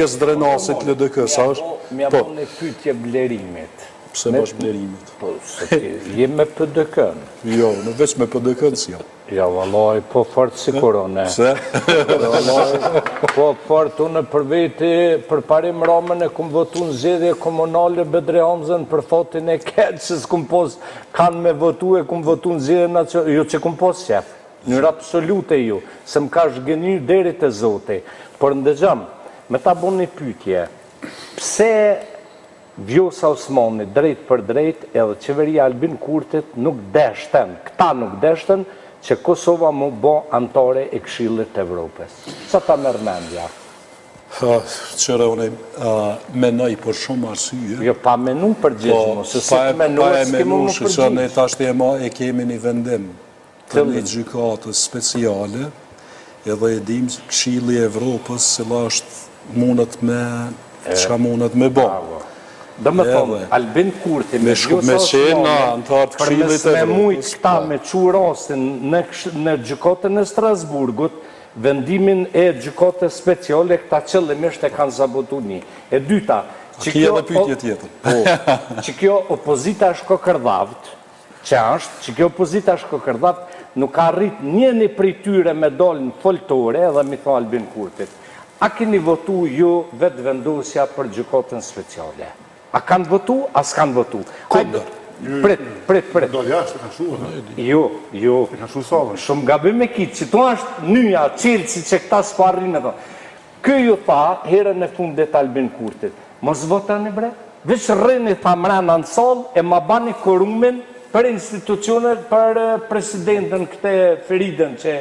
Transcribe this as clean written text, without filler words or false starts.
pjesë drenasit LDK-s, a është? Mja bo në pytje blerimit. Pse bash blerimit? Po, jem me PDK-n. Jo, në veç me PDK-n si jam. Ja, vallaj, po fort si korone. Pse? Po fort, unë për veti, për parim ramën e kum votu në zgjedhje komunale Bedre Hamzën për fatin e keq, se s'kum pos kanë me votu e kum votu në zgjedhje nacionale, jo që kum pos qef, njërë absolute ju, se më ka shgënir deri të zoti. Por ndëgjëm, me ta bon një pytje, pse Vjosa Osmani drejt për drejt edhe qeveria Albin Kurtit nuk deshten, këta nuk deshten që Kosova mu bo antare e Këshillit të Evropës. Sa ta merr mendja? Qëre une menoj për shumë arsye. Jo, pa menu përgjithmo, se se të menu e s'kemu më përgjith. Që ne tashti e kemi një vendim të një gjykatës speciale, edhe e dim Këshilli i Evropës, cila është mundet me, çka mundet me bo. Dhe me thonë, Albin Kurti me Vjosa Osmani, përmes me mujt këta me qu rastin në gjykatën e Strasburgut, vendimin e gjykatës speciale, këta qëllimisht e kanë zabotu një. E dyta, që kjo opozita shkokërdhavt, që kjo opozita shkokërdhavt, nuk ka rrit një prej tyre me dalë në foltore, edhe mi thonë Albin Kurtit. A keni votu ju vetë vendosja për gjykatën speciale? A kanë votu, a s'kanë votu? Kundër. Prit. Do jashtë, e kanë shuë. Jo. E kanë shuë salën. Shumë gabim e kitë, që tu është nyja, qilësi që këta s'parrin e thonë. Kë ju tha, herën e fundet Albin Kurtit, mos votani bre, veç rreni tha mrena në salë, e ma bani korumin për institucionet, për presidentën këte Feridën që